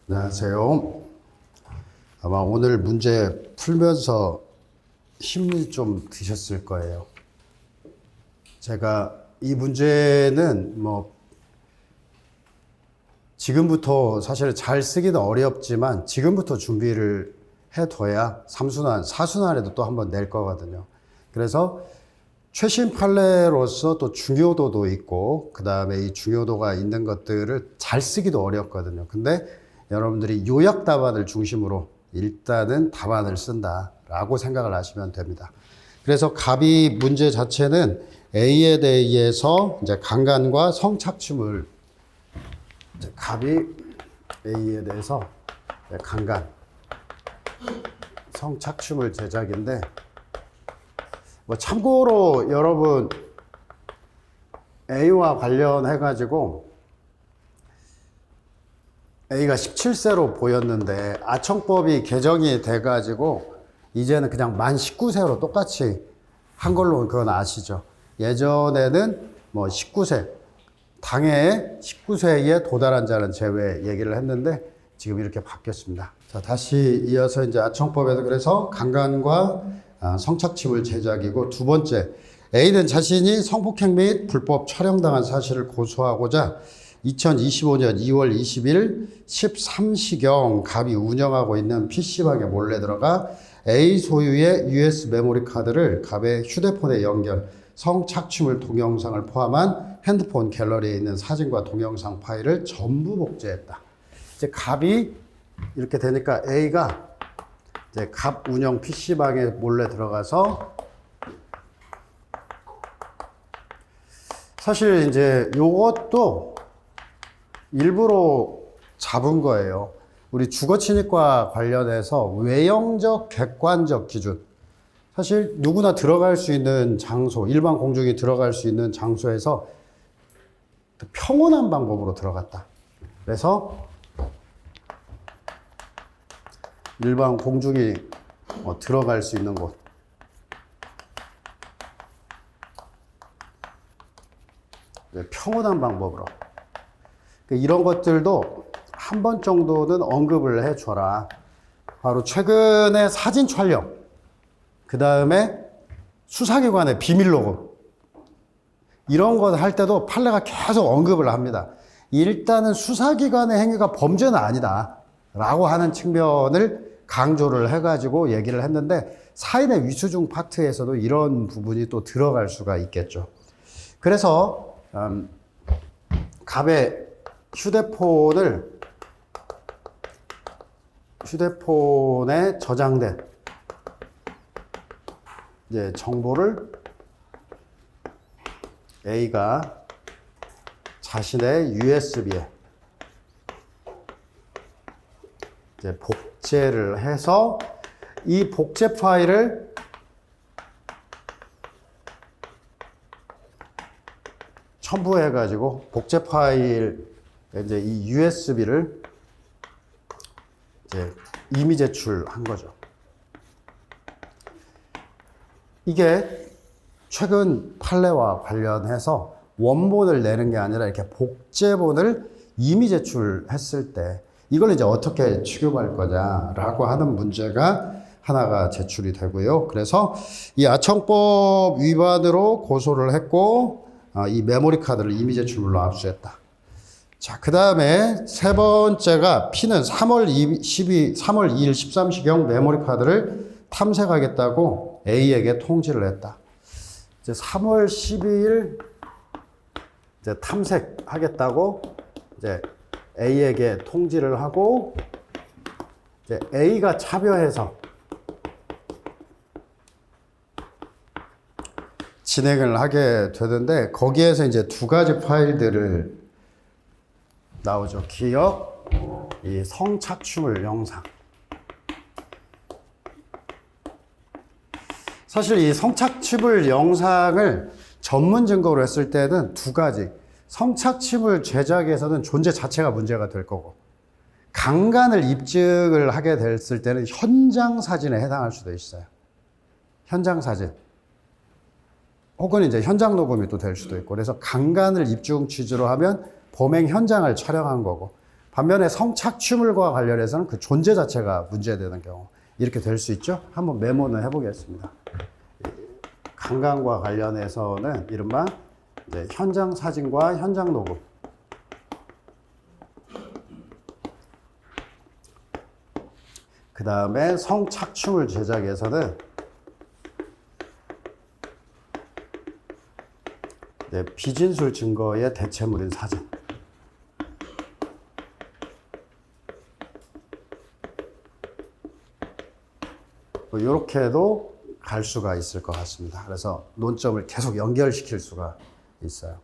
안녕하세요. 아마 오늘 문제 풀면서 힘이 좀 드셨을 거예요. 제가 이 문제는 지금부터 사실 잘 쓰기는 어렵지만 지금부터 준비를 해둬야 3순환, 4순환에도 또 한번 낼 거거든요. 그래서 최신 판례로서 또 중요도도 있고 그 다음에 이 중요도가 있는 것들을 잘 쓰기도 어렵거든요. 근데 여러분들이 요약 답안을 중심으로 일단은 답안을 쓴다라고 생각을 하시면 됩니다. 그래서 갑이 문제 자체는 A에 대해서 이제 강간과 성착취물, 갑이 A에 대해서 강간, 성착취물 제작인데 참고로 여러분 A와 관련해 가지고 A가 17세로 보였는데 아청법이 개정이 돼 가지고 이제는 그냥 만 19세로 똑같이 한 걸로 그건 아시죠? 예전에는 19세 당해에 19세에 도달한 자는 제외 얘기를 했는데 지금 이렇게 바뀌었습니다. 자, 다시 이어서 이제 아청법에서 그래서 강간과 성착취물 제작이고, 두 번째, A는 자신이 성폭행 및 불법 촬영당한 사실을 고소하고자 2025년 2월 20일 13시경 갑이 운영하고 있는 PC방에 몰래 들어가 A 소유의 US 메모리 카드를 갑의 휴대폰에 연결, 성착취물 동영상을 포함한 핸드폰 갤러리에 있는 사진과 동영상 파일을 전부 복제했다. 이제 갑이 이렇게 되니까 A가 이제 갑 운영 PC방에 몰래 들어가서 사실 이제 요것도 일부러 잡은 거예요. 우리 주거침입과 관련해서 외형적, 객관적 기준. 사실 누구나 들어갈 수 있는 장소, 일반 공중이 들어갈 수 있는 장소에서 평온한 방법으로 들어갔다. 그래서 일반 공중이 들어갈 수 있는 곳. 평온한 방법으로. 이런 것들도 한 번 정도는 언급을 해줘라. 바로 최근에 사진 촬영, 그 다음에 수사기관의 비밀로그, 이런 것 할 때도 판례가 계속 언급을 합니다. 일단은 수사기관의 행위가 범죄는 아니다 라고 하는 측면을 강조를 해가지고 얘기를 했는데, 사인의 위수중 파트에서도 이런 부분이 또 들어갈 수가 있겠죠. 그래서 갑의 휴대폰에 저장된 이제 정보를 A가 자신의 USB에 이제 복제를 해서 이 복제 파일을 첨부해가지고 복제 파일 이제 이 USB를 이제 이미 제출한 거죠. 이게 최근 판례와 관련해서 원본을 내는 게 아니라 이렇게 복제본을 이미 제출했을 때 이걸 이제 어떻게 취급할 거냐라고 하는 문제가 하나가 제출이 되고요. 그래서 이 아청법 위반으로 고소를 했고, 이 메모리 카드를 이미 제출물로 압수했다. 자, 그 다음에 세 번째가 P는 3월 2일 13시경 메모리 카드를 탐색하겠다고 A에게 통지를 했다. 이제 3월 12일 이제 탐색하겠다고 이제 A에게 통지를 하고, 이제 A가 차별해서 진행을 하게 되는데, 거기에서 이제 두 가지 파일들을 나오죠. 기억, 이 성착취물 영상. 사실 이 성착취물 영상을 전문 증거로 했을 때는 두 가지. 성착취물 제작에서는 존재 자체가 문제가 될 거고, 강간을 입증을 하게 됐을 때는 현장 사진에 해당할 수도 있어요. 현장 사진. 혹은 이제 현장 녹음이 또 될 수도 있고, 그래서 강간을 입증 취지로 하면 범행 현장을 촬영한 거고, 반면에 성착취물과 관련해서는 그 존재 자체가 문제되는 경우 이렇게 될 수 있죠. 한번 메모는 해보겠습니다. 강간과 관련해서는 이른바 이제 현장 사진과 현장 녹음, 그 다음에 성착취물 제작에서는 비진술 증거의 대체물인 사진, 이렇게도 갈 수가 있을 것 같습니다. 그래서 논점을 계속 연결시킬 수가 있어요.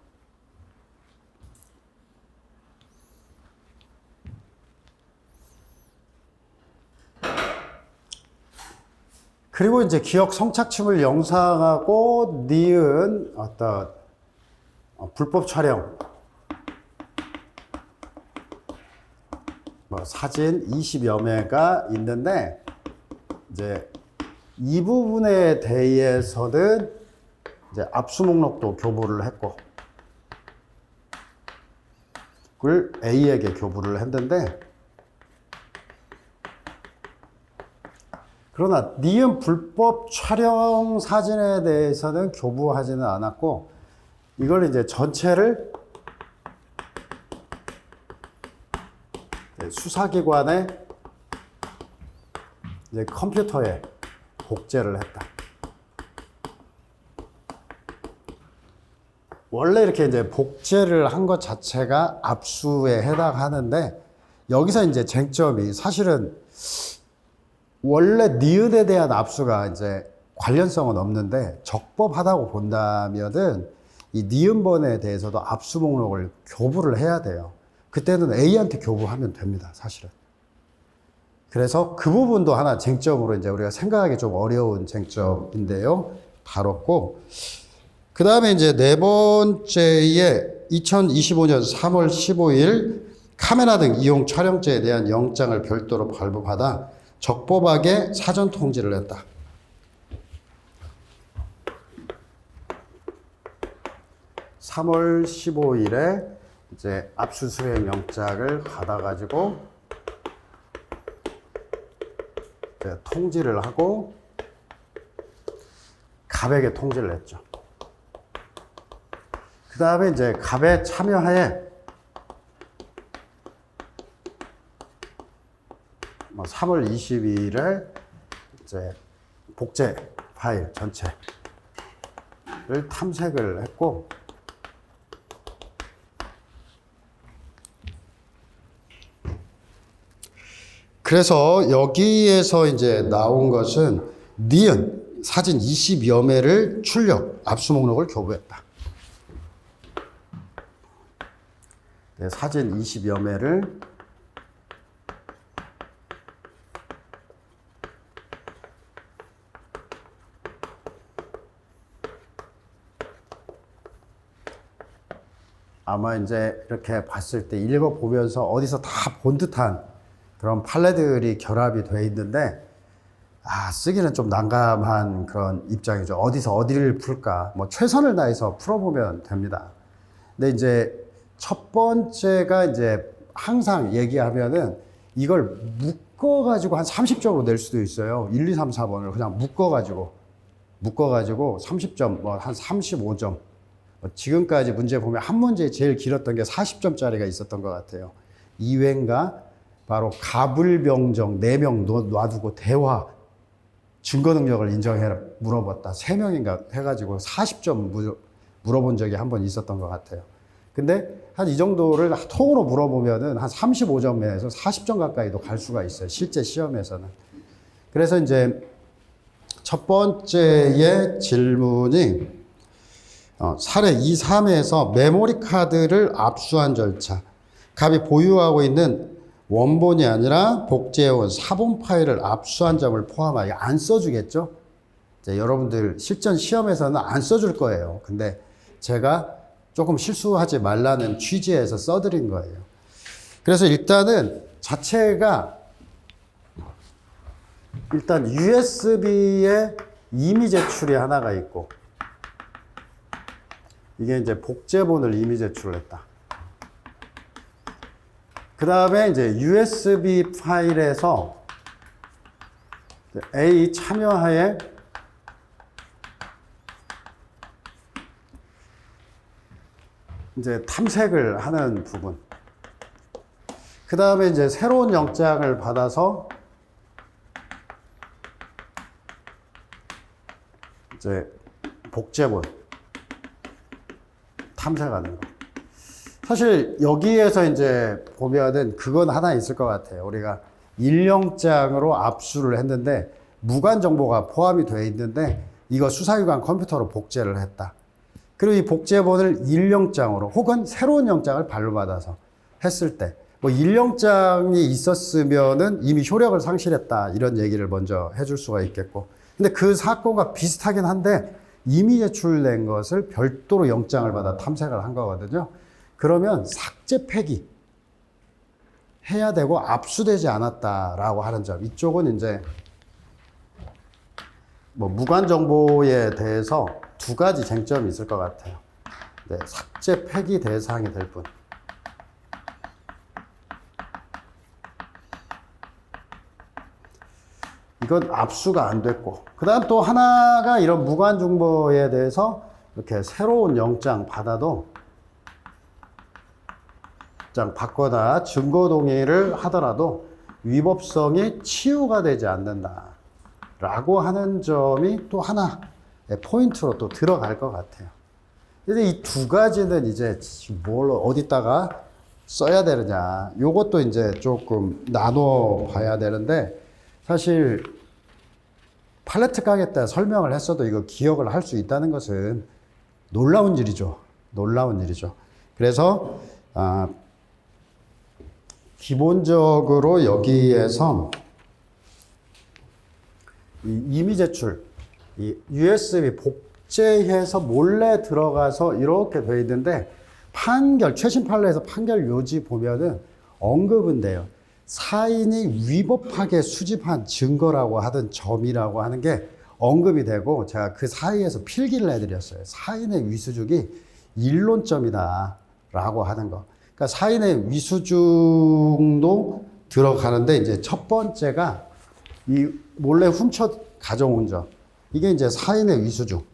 그리고 이제 기억 성착취물 영상하고 니은 어떤 불법 촬영, 뭐 사진 20여 매가 있는데 이제 이 부분에 대해서는 이제 압수 목록도 교부를 했고, 그걸 A에게 교부를 했는데, 그러나 니은 불법 촬영 사진에 대해서는 교부하지는 않았고, 이걸 이제 전체를 수사기관의 이제 컴퓨터에 복제를 했다. 원래 이렇게 이제 복제를 한 것 자체가 압수에 해당하는데, 여기서 이제 쟁점이 사실은 원래 니은에 대한 압수가 이제 관련성은 없는데 적법하다고 본다면은 이 니은번에 대해서도 압수 목록을 교부를 해야 돼요. 그때는 A한테 교부하면 됩니다, 사실은. 그래서 그 부분도 하나 쟁점으로 이제 우리가 생각하기 좀 어려운 쟁점인데요. 다뤘고, 그 다음에 이제 네 번째에 2025년 3월 15일 카메라 등 이용 촬영죄에 대한 영장을 별도로 발부받아 적법하게 사전 통지를 했다. (3월 15일에) 이제 압수수색 영장을 받아가지고 통지를 하고 갑에게 통지를 했죠. 그 다음에 이제 갑의 참여하에 3월 22일에 이제 복제 파일 전체를 탐색을 했고, 그래서 여기에서 이제 나온 것은 니은 사진 20여 매를 출력, 압수 목록을 교부했다. 네, 사진 20여 매를 아마 이제 이렇게 봤을 때 읽어보면서 어디서 다 본 듯한 그런 판례들이 결합이 돼 있는데, 쓰기는 좀 난감한 그런 입장이죠. 어디서 어디를 풀까? 뭐 최선을 다해서 풀어보면 됩니다. 근데 이제 첫 번째가 이제 항상 얘기하면은 이걸 묶어가지고 한 30점으로 낼 수도 있어요. 1, 2, 3, 4번을 그냥 묶어가지고 30점, 뭐 한 35점. 지금까지 문제 보면 한 문제에 제일 길었던 게 40점짜리가 있었던 것 같아요. 2회인가? 바로 가불병정 4명 놔두고 대화, 증거 능력을 인정해라 물어봤다. 3명인가 해가지고 40점 물어본 적이 한 번 있었던 것 같아요. 근데 한 이 정도를 통으로 물어보면은 한 35점에서 40점 가까이도 갈 수가 있어요. 실제 시험에서는. 그래서 이제 첫 번째의 질문이 사례 2, 3에서 메모리 카드를 압수한 절차. 갑이 보유하고 있는 원본이 아니라 복제해온 사본 파일을 압수한 점을 포함하여 안 써주겠죠? 이제 여러분들 실전 시험에서는 안 써줄 거예요. 근데 제가 조금 실수하지 말라는 취지에서 써드린 거예요. 그래서 일단은 자체가 일단 USB에 이미 제출이 하나가 있고, 이게 이제 복제본을 이미 제출했다. 그 다음에 이제 USB 파일에서 A 참여하에 이제 탐색을 하는 부분. 그 다음에 이제 새로운 영장을 받아서 이제 복제본 탐색하는 거. 사실 여기에서 이제 보면은 그건 하나 있을 것 같아요. 우리가 1영장으로 압수를 했는데 무관 정보가 포함이 되어 있는데 이거 수사기관 컴퓨터로 복제를 했다. 그리고 이 복제본을 1영장으로 혹은 새로운 영장을 발급받아서 했을 때 뭐 1영장이 있었으면은 이미 효력을 상실했다 이런 얘기를 먼저 해줄 수가 있겠고, 근데 그 사건과 비슷하긴 한데 이미 제출된 것을 별도로 영장을 받아 탐색을 한 거거든요. 그러면 삭제 폐기 해야 되고 압수되지 않았다라고 하는 점, 이쪽은 이제 뭐 무관 정보에 대해서 두 가지 쟁점이 있을 것 같아요. 네, 삭제 폐기 대상이 될 뿐. 이건 압수가 안 됐고, 그 다음 또 하나가 이런 무관 정보에 대해서 이렇게 새로운 영장 받아도 영장 받거나 증거 동의를 하더라도 위법성이 치유가 되지 않는다 라고 하는 점이 또 하나 포인트로 또 들어갈 것 같아요. 근데 이 두 가지는 이제 뭘 어디다가 써야 되느냐, 요것도 이제 조금 나눠 봐야 되는데, 사실 팔레트 가게 때 설명을 했어도 이거 기억을 할 수 있다는 것은 놀라운 일이죠. 놀라운 일이죠. 그래서 기본적으로 여기에서 이 이미 제출, 이 USB 복제해서 몰래 들어가서 이렇게 돼 있는데, 판결, 최신 판례에서 판결 요지 보면은 언급은 돼요. 사인이 위법하게 수집한 증거라고 하던 점이라고 하는 게 언급이 되고, 제가 그 사이에서 필기를 해드렸어요. 사인의 위수죽이 일론점이다 라고 하는 거. 그러니까 사인의 위수죽도 들어가는데, 이제 첫 번째가 이 몰래 훔쳐 가져온 점. 이게 이제 사인의 위수죽.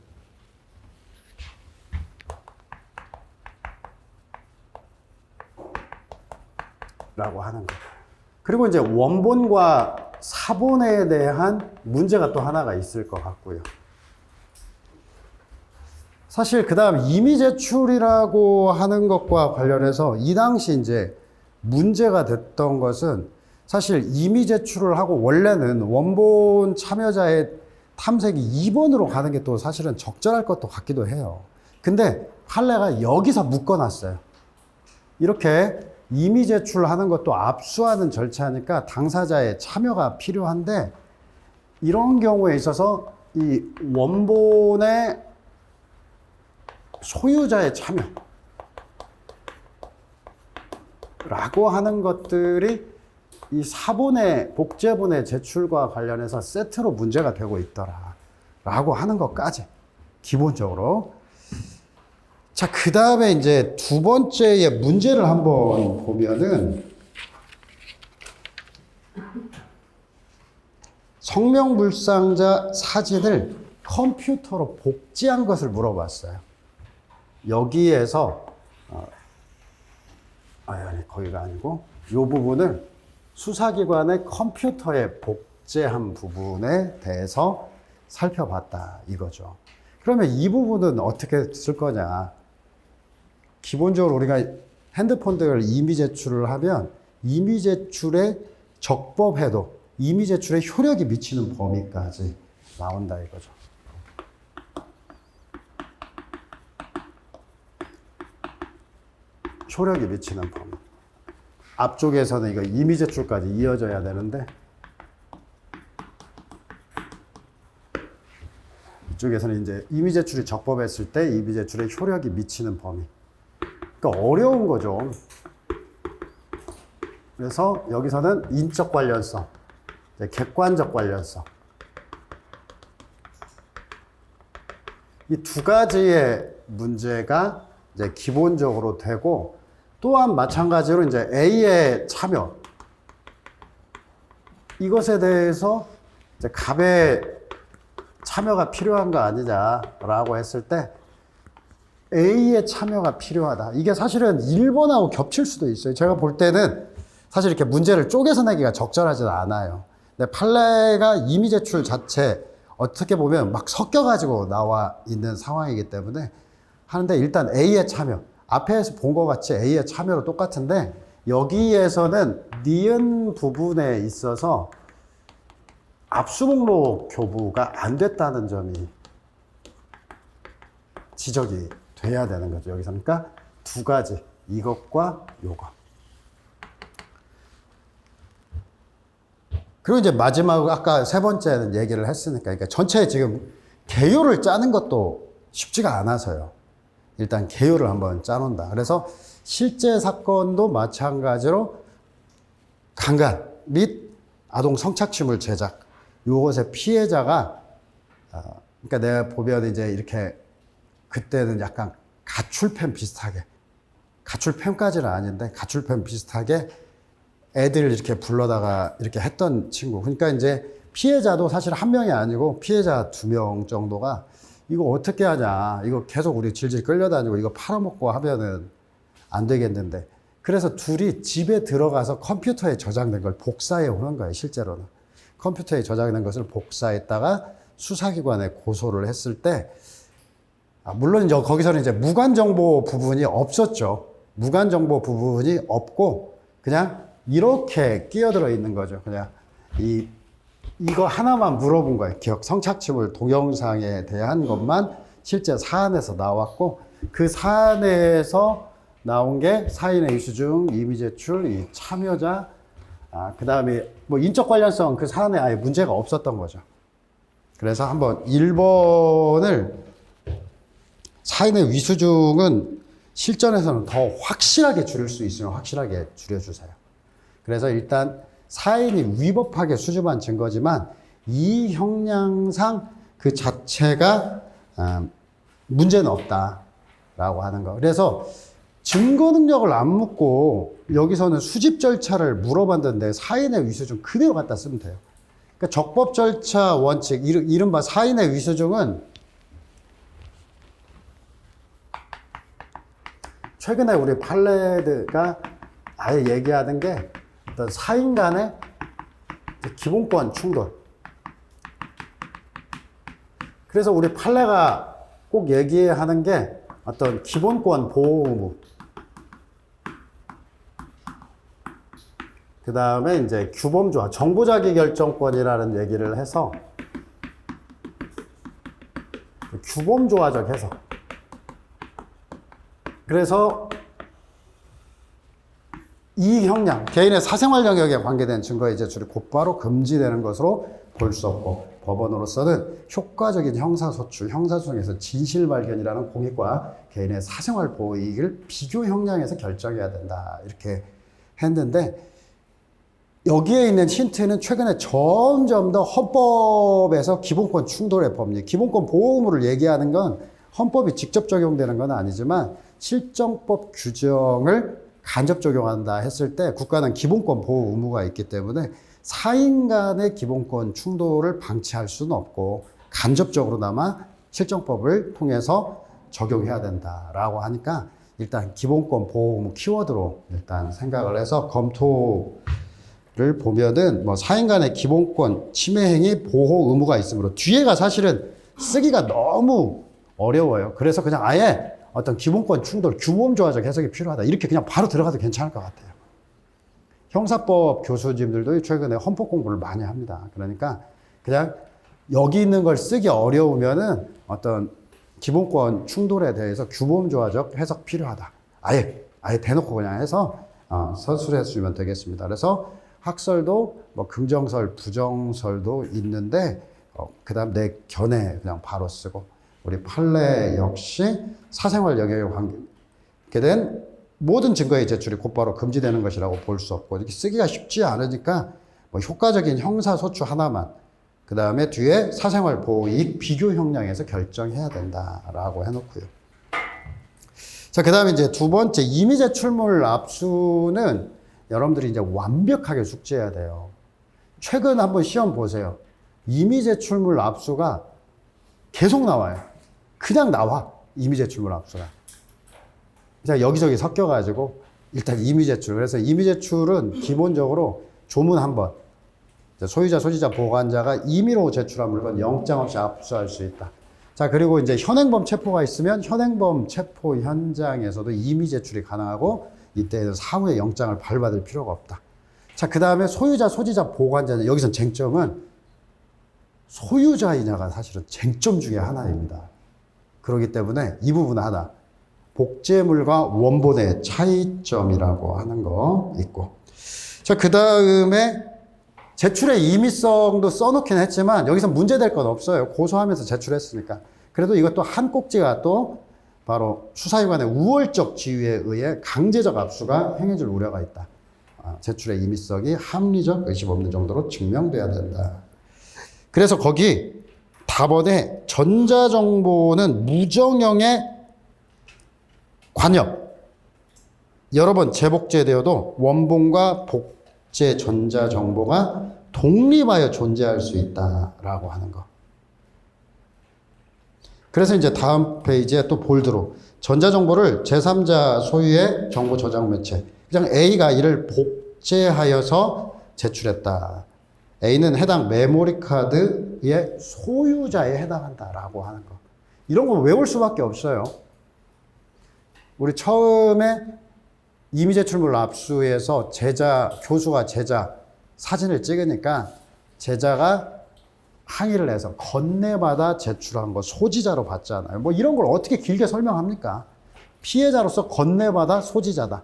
라고 하는 거. 그리고 이제 원본과 사본에 대한 문제가 또 하나가 있을 것 같고요. 사실 그 다음 이미 제출이라고 하는 것과 관련해서 이 당시 이제 문제가 됐던 것은, 사실 이미 제출을 하고 원래는 원본 참여자의 탐색이 2번으로 가는 게 또 사실은 적절할 것도 같기도 해요. 근데 판례가 여기서 묶어놨어요. 이렇게 이미 제출하는 것도 압수하는 절차니까 당사자의 참여가 필요한데, 이런 경우에 있어서 이 원본의 소유자의 참여라고 하는 것들이 이 사본의 복제본의 제출과 관련해서 세트로 문제가 되고 있더라 라고 하는 것까지 기본적으로. 자, 그 다음에 이제 두 번째의 문제를 한번 보면은, 성명불상자 사진을 컴퓨터로 복제한 것을 물어봤어요. 여기에서 아니 거기가 아니고 이 부분을 수사기관의 컴퓨터에 복제한 부분에 대해서 살펴봤다 이거죠. 그러면 이 부분은 어떻게 쓸 거냐? 기본적으로 우리가 핸드폰들을 이미 제출을 하면 이미 제출에 적법해도 이미 제출에 효력이 미치는 범위까지 나온다 이거죠. 효력이 미치는 범위. 앞쪽에서는 이거 이미 제출까지 이어져야 되는데, 이쪽에서는 이제 이미 제출이 적법했을 때 이미 제출에 효력이 미치는 범위. 그러니까 어려운 거죠. 그래서 여기서는 인적 관련성, 객관적 관련성. 이 두 가지의 문제가 이제 기본적으로 되고, 또한 마찬가지로 이제 A의 참여. 이것에 대해서 이제 갑의 참여가 필요한 거 아니냐라고 했을 때 A의 참여가 필요하다. 이게 사실은 1번하고 겹칠 수도 있어요. 제가 볼 때는 사실 이렇게 문제를 쪼개서 내기가 적절하진 않아요. 근데 판례가 이미 제출 자체 어떻게 보면 막 섞여가지고 나와 있는 상황이기 때문에 하는데 일단 A의 참여. 앞에서 본 것 같이 A의 참여로 똑같은데 여기에서는 니은 부분에 있어서 압수목록 교부가 안 됐다는 점이 지적이 돼야 되는 거죠. 여기서 그러니까 두 가지, 이것과 요거. 그리고 이제 마지막으로 아까 세 번째는 얘기를 했으니까 그러니까 전체 지금 개요를 짜는 것도 쉽지가 않아서요. 일단 개요를 한번 짜놓는다. 그래서 실제 사건도 마찬가지로 강간 및 아동 성착취물 제작 요것의 피해자가 그러니까 내가 보면 이제 이렇게 그때는 약간 가출팸 비슷하게 가출팸까지는 아닌데 가출팸 비슷하게 애들 이렇게 불러다가 이렇게 했던 친구. 그러니까 이제 피해자도 사실 한 명이 아니고 피해자 2명 정도가 이거 어떻게 하냐. 이거 계속 우리 질질 끌려다니고 이거 팔아먹고 하면은 안 되겠는데. 그래서 둘이 집에 들어가서 컴퓨터에 저장된 걸 복사해 오는 거예요, 실제로는. 컴퓨터에 저장된 것을 복사했다가 수사기관에 고소를 했을 때, 물론 이제 거기서는 이제 무관정보 부분이 없었죠. 무관정보 부분이 없고, 그냥 이렇게 끼어들어 있는 거죠. 그냥 이거 하나만 물어본 거예요. 기억, 성착취물 동영상에 대한 것만 실제 사안에서 나왔고, 그 사안에서 나온 게 사인의 이수중, 이미 제출, 이 참여자, 그 다음에 뭐 인적 관련성 그 사안에 아예 문제가 없었던 거죠. 그래서 한번 1번을 사인의 위수중은 실전에서는 더 확실하게 줄일 수 있으면 확실하게 줄여주세요. 그래서 일단 사인이 위법하게 수집한 증거지만 이 형량상 그 자체가 문제는 없다라고 하는 거. 그래서 증거 능력을 안 묻고 여기서는 수집 절차를 물어봤는데 사인의 위수중 그대로 갖다 쓰면 돼요. 그러니까 적법 절차 원칙, 이른바 사인의 위수중은 최근에 우리 판례가 아예 얘기하는 게 어떤 사인 간의 기본권 충돌. 그래서 우리 판례가 꼭 얘기하는 게 어떤 기본권 보호 의무. 그 다음에 이제 규범조화, 정보자기 결정권이라는 얘기를 해서 규범조화적 해석. 그래서 이 형량, 개인의 사생활 영역에 관계된 증거의 제출이 곧바로 금지되는 것으로 볼 수 없고 법원으로서는 효과적인 형사소출, 형사소송에서 진실발견이라는 공익과 개인의 사생활 보호 이익을 비교 형량에서 결정해야 된다. 이렇게 했는데 여기에 있는 힌트는 최근에 점점 더 헌법에서 기본권 충돌의 법리, 기본권 보호 의무를 얘기하는 건 헌법이 직접 적용되는 건 아니지만 실정법 규정을 간접 적용한다 했을 때 국가는 기본권 보호 의무가 있기 때문에 사인 간의 기본권 충돌을 방치할 수는 없고 간접적으로나마 실정법을 통해서 적용해야 된다라고 하니까 일단 기본권 보호 의무 키워드로 일단 생각을 해서 검토를 보면은 뭐 사인 간의 기본권 침해 행위 보호 의무가 있으므로 뒤에가 사실은 쓰기가 너무 어려워요. 그래서 그냥 아예 어떤 기본권 충돌, 규범조화적 해석이 필요하다. 이렇게 그냥 바로 들어가도 괜찮을 것 같아요. 형사법 교수님들도 최근에 헌법 공부를 많이 합니다. 그러니까 그냥 여기 있는 걸 쓰기 어려우면은 어떤 기본권 충돌에 대해서 규범조화적 해석 필요하다. 아예 대놓고 그냥 해서 서술해 주시면 되겠습니다. 그래서 학설도 뭐 긍정설, 부정설도 있는데 그 다음 내 견해 그냥 바로 쓰고 우리 판례 역시 사생활 영역에 관계된 모든 증거의 제출이 곧바로 금지되는 것이라고 볼 수 없고 이렇게 쓰기가 쉽지 않으니까 뭐 효과적인 형사소추 하나만 그 다음에 뒤에 사생활 보호 이익 비교 형량에서 결정해야 된다라고 해놓고요. 자, 그 다음에 이제 두 번째, 임의 제출물 압수는 여러분들이 이제 완벽하게 숙지해야 돼요. 최근 한번 시험 보세요. 임의 제출물 압수가 계속 나와요. 그냥 나와. 임의 제출물 압수가. 자, 여기저기 섞여가지고 일단 임의 제출. 그래서 임의 제출은 기본적으로 조문 한 번. 소유자, 소지자, 보관자가 임의로 제출한 물건 영장 없이 압수할 수 있다. 자, 그리고 이제 현행범 체포가 있으면 현행범 체포 현장에서도 임의 제출이 가능하고 이때에는 사후에 영장을 발부받을 필요가 없다. 자, 그 다음에 소유자, 소지자, 보관자. 여기서 쟁점은 소유자이냐가 사실은 쟁점 중에 하나입니다. 그렇기 때문에 이 부분 하나. 복제물과 원본의 차이점이라고 하는 거 있고. 자, 그 다음에 제출의 임의성도 써놓긴 했지만 여기서 문제될 건 없어요. 고소하면서 제출했으니까. 그래도 이것도 한 꼭지가 또 바로 수사기관의 우월적 지위에 의해 강제적 압수가 행해질 우려가 있다. 제출의 임의성이 합리적 의심 없는 정도로 증명돼야 된다. 그래서 거기 답안에 전자정보는 무정형의 관여. 여러 번 재복제되어도 원본과 복제 전자정보가 독립하여 존재할 수 있다라고 하는 거. 그래서 이제 다음 페이지에 또 볼드로 전자정보를 제3자 소유의 정보 저장 매체. 그냥 A가 이를 복제하여서 제출했다. A는 해당 메모리 카드의 소유자에 해당한다라고 하는 거. 이런 거 외울 수밖에 없어요. 우리 처음에 임의 제출물 압수에서 교수가 제자 사진을 찍으니까 제자가 항의를 해서 건네받아 제출한 거 소지자로 봤잖아요. 뭐 이런 걸 어떻게 길게 설명합니까? 피해자로서 건네받아 소지자다.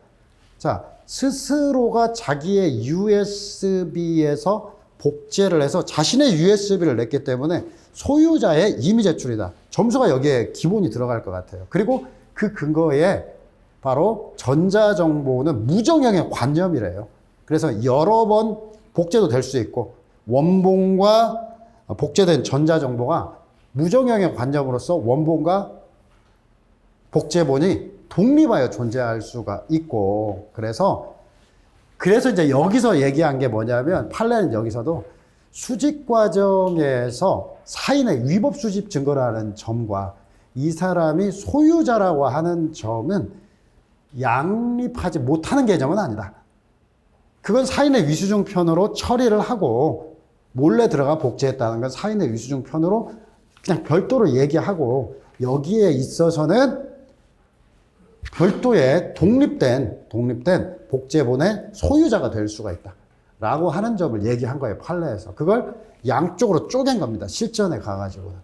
자, 스스로가 자기의 USB에서 복제를 해서 자신의 USB를 냈기 때문에 소유자의 임의 제출이다. 점수가 여기에 기본이 들어갈 것 같아요. 그리고 그 근거에 바로 전자정보는 무정형의 관념이래요. 그래서 여러 번 복제도 될 수 있고 원본과 복제된 전자정보가 무정형의 관념으로서 원본과 복제본이 독립하여 존재할 수가 있고 그래서 이제 여기서 얘기한 게 뭐냐면 판례는 여기서도 수집 과정에서 사인의 위법 수집 증거라는 점과 이 사람이 소유자라고 하는 점은 양립하지 못하는 개념은 아니다. 그건 사인의 위수중 편으로 처리를 하고 몰래 들어가 복제했다는 건 사인의 위수중 편으로 그냥 별도로 얘기하고 여기에 있어서는 별도의 독립된 복제본의 소유자가 될 수가 있다. 라고 하는 점을 얘기한 거예요. 판례에서. 그걸 양쪽으로 쪼갠 겁니다. 실전에 가가지고는.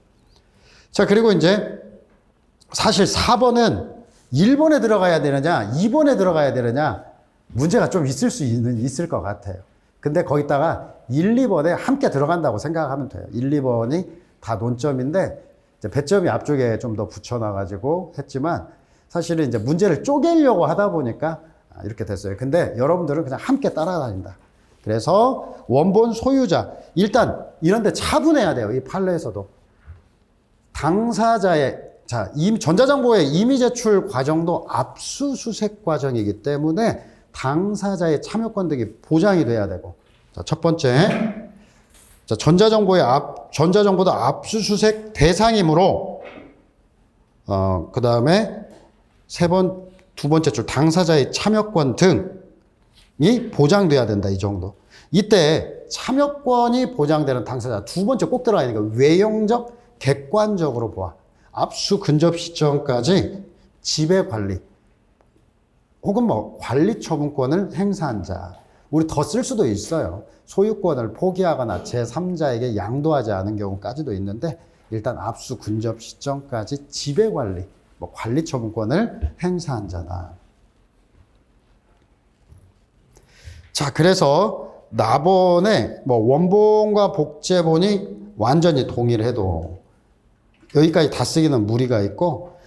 자, 그리고 이제 사실 4번은 1번에 들어가야 되느냐, 2번에 들어가야 되느냐, 문제가 좀 있을 것 같아요. 근데 거기다가 1, 2번에 함께 들어간다고 생각하면 돼요. 1, 2번이 다 논점인데, 이제 배점이 앞쪽에 좀 더 붙여놔가지고 했지만, 사실은 이제 문제를 쪼개려고 하다 보니까 이렇게 됐어요. 근데 여러분들은 그냥 함께 따라다닌다. 그래서 원본 소유자, 일단 이런데 차분해야 돼요. 이 판례에서도. 당사자의, 자, 전자정보의 임의 제출 과정도 압수수색 과정이기 때문에 당사자의 참여권 등이 보장이 돼야 되고. 자, 첫 번째. 자, 전자정보도 압수수색 대상이므로, 그 다음에 두 번째 줄, 당사자의 참여권 등이 보장돼야 된다. 이 정도. 이때 참여권이 보장되는 당사자, 두 번째 꼭 들어가야 되니까 외형적, 객관적으로 보아. 압수 근접 시점까지 지배 관리 혹은 관리 처분권을 행사한 자. 우리 더 쓸 수도 있어요. 소유권을 포기하거나 제3자에게 양도하지 않은 경우까지도 있는데 일단 압수 근접 시점까지 지배 관리, 관리 처분권을 행사한 자다. 자, 그래서 나번에 원본과 복제본이 완전히 동일해도 여기까지 다 쓰기는 무리가 있고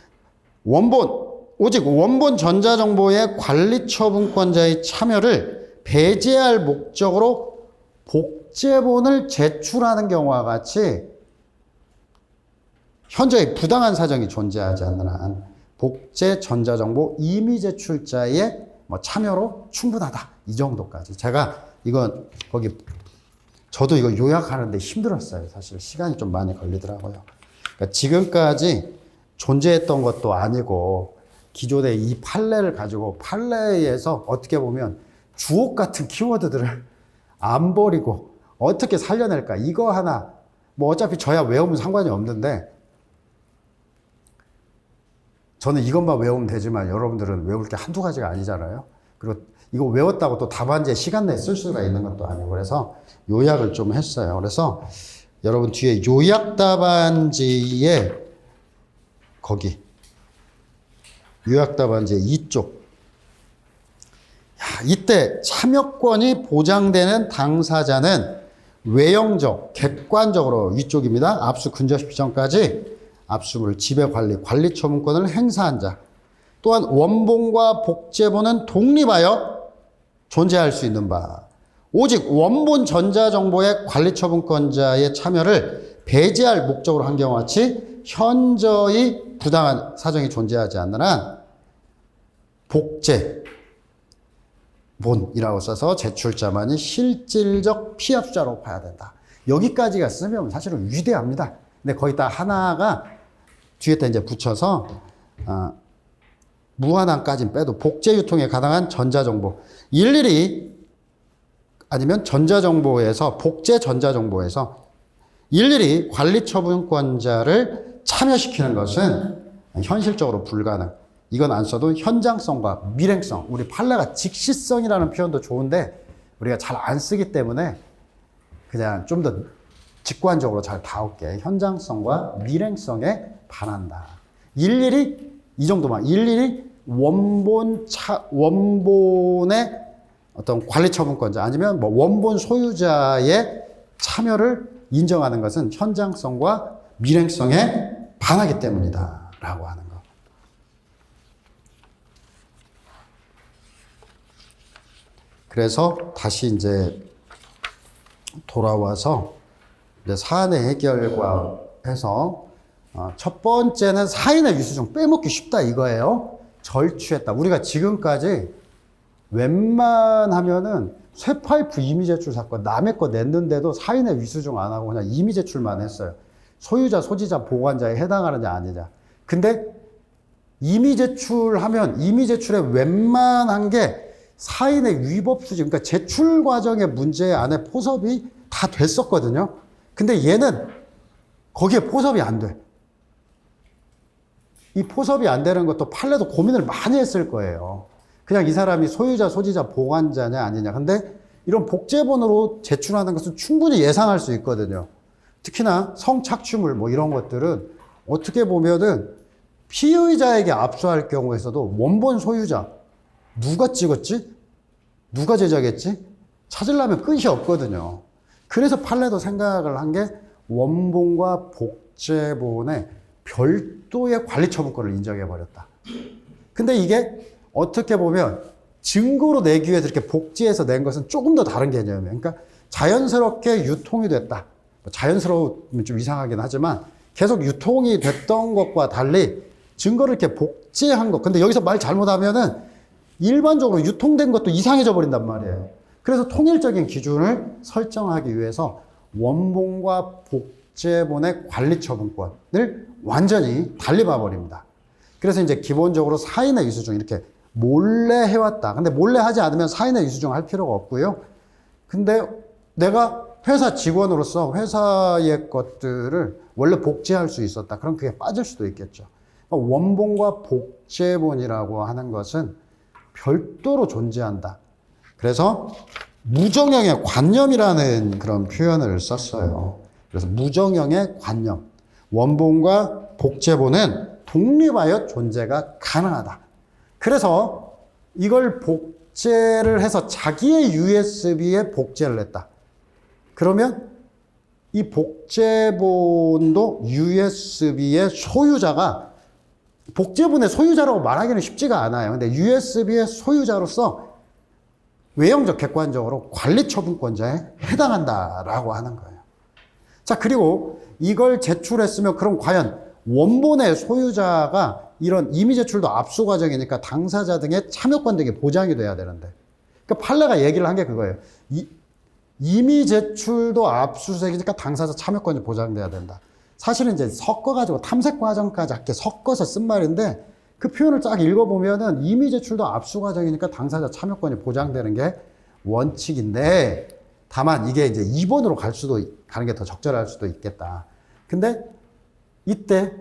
오직 원본 전자정보의 관리 처분권자의 참여를 배제할 목적으로 복제본을 제출하는 경우와 같이 현저히 부당한 사정이 존재하지 않는 한 복제 전자정보 임의 제출자의 뭐 참여로 충분하다. 이 정도까지. 제가 이건 거기 저도 이거 요약하는데 힘들었어요. 사실 시간이 좀 많이 걸리더라고요. 그러니까 지금까지 존재했던 것도 아니고 기존의 이 판례를 가지고 판례에서 어떻게 보면 주옥 같은 키워드들을 안 버리고 어떻게 살려낼까? 이거 하나 뭐 어차피 저야 외우면 상관이 없는데 저는 이것만 외우면 되지만 여러분들은 외울 게 한두 가지가 아니잖아요. 그리고 이거 외웠다고 또 답안지에 시간 내에 쓸 수가 있는 것도 아니고 그래서 요약을 좀 했어요. 그래서 여러분 뒤에 요약 답안지에 거기 요약 답안지의 이쪽 이때 참여권이 보장되는 당사자는 외형적, 객관적으로 위쪽입니다. 압수 근저시 전까지 압수물, 지배관리, 관리처분권을 행사한 자 또한 원본과 복제본은 독립하여 존재할 수 있는 바 오직 원본 전자정보의 관리처분권자의 참여를 배제할 목적으로 한 경우와 같이 현저히 부당한 사정이 존재하지 않는 한 복제본이라고 써서 제출자만이 실질적 피합자로 봐야 된다. 여기까지가 쓰면 사실은 위대합니다. 근데 거기다 하나가 뒤에다 이제 붙여서 무한항까지는 빼도 복제 유통에 가능한 전자정보 일일이 아니면 전자정보에서 복제 전자정보에서 일일이 관리처분권자를 참여시키는 것은 현실적으로 불가능. 이건 안 써도 현장성과 밀행성, 우리 판례가 직시성이라는 표현도 좋은데 우리가 잘 안 쓰기 때문에 그냥 좀 더 직관적으로 잘 다올게. 현장성과 밀행성에 반한다. 일일이 이 정도만 일일이 원본의 어떤 관리처분권자 아니면 뭐 원본 소유자의 참여를 인정하는 것은 현장성과 밀행성에 반하기 때문이다 라고 하는 거. 그래서 다시 이제 돌아와서 이제 사안의 해결과 해서 첫 번째는 사인의 유수증 빼먹기 쉽다 이거예요. 절취했다. 우리가 지금까지 웬만하면은 쇠파이프 임의 제출 사건 남의 거 냈는데도 사인의 위수증 안 하고 그냥 임의 제출만 했어요. 소유자, 소지자, 보관자에 해당하느냐 아니냐. 근데 임의 제출하면 임의 제출에 웬만한 게 사인의 위법 수준, 그러니까 제출 과정의 문제 안에 포섭이 다 됐었거든요. 근데 얘는 거기에 포섭이 안 돼. 이 포섭이 안 되는 것도 판례도 고민을 많이 했을 거예요. 그냥 이 사람이 소유자, 소지자, 보관자냐 아니냐. 근데 이런 복제본으로 제출하는 것은 충분히 예상할 수 있거든요. 특히나 성착취물 뭐 이런 것들은 어떻게 보면은 피의자에게 압수할 경우에서도 원본 소유자 누가 찍었지? 누가 제작했지? 찾으려면 끝이 없거든요. 그래서 판례도 생각을 한 게 원본과 복제본의 별도의 관리처분권을 인정해버렸다. 근데 이게 어떻게 보면 증거로 내기 위해서 이렇게 복제해서 낸 것은 조금 더 다른 개념이에요. 그러니까 자연스럽게 유통이 됐다. 자연스러우면 좀 이상하긴 하지만 계속 유통이 됐던 것과 달리 증거를 이렇게 복제한 것. 근데 여기서 말 잘못하면은 일반적으로 유통된 것도 이상해져 버린단 말이에요. 그래서 통일적인 기준을 설정하기 위해서 원본과 복제본의 관리처분권을 완전히 달리 봐버립니다. 그래서 이제 기본적으로 사인의 유수증 이렇게 몰래 해왔다. 근데 몰래 하지 않으면 사인의 유수증 할 필요가 없고요. 근데 내가 회사 직원으로서 회사의 것들을 원래 복제할 수 있었다. 그럼 그게 빠질 수도 있겠죠. 그러니까 원본과 복제본이라고 하는 것은 별도로 존재한다. 그래서 무정형의 관념이라는 그런 표현을 썼어요. 그래서 무정형의 관념. 원본과 복제본은 독립하여 존재가 가능하다. 그래서 이걸 복제를 해서 자기의 USB에 복제를 했다. 그러면 이 복제본도 USB의 소유자가 복제본의 소유자라고 말하기는 쉽지가 않아요. 근데 USB의 소유자로서 외형적 객관적으로 관리처분권자에 해당한다라고 하는 거예요. 자, 그리고 이걸 제출했으면 그럼 과연 원본의 소유자가 이런 임의 제출도 압수 과정이니까 당사자 등의 참여권 등이 보장이 돼야 되는데. 그러니까 판례가 얘기를 한 게 그거예요. 임의 제출도 압수수색이니까 당사자 참여권이 보장돼야 된다. 사실은 이제 섞어가지고 탐색 과정까지 이렇게 섞어서 쓴 말인데 그 표현을 쫙 읽어보면은 임의 제출도 압수 과정이니까 당사자 참여권이 보장되는 게 원칙인데 다만 이게 이제 2번으로 가는 게 더 적절할 수도 있겠다. 근데 이때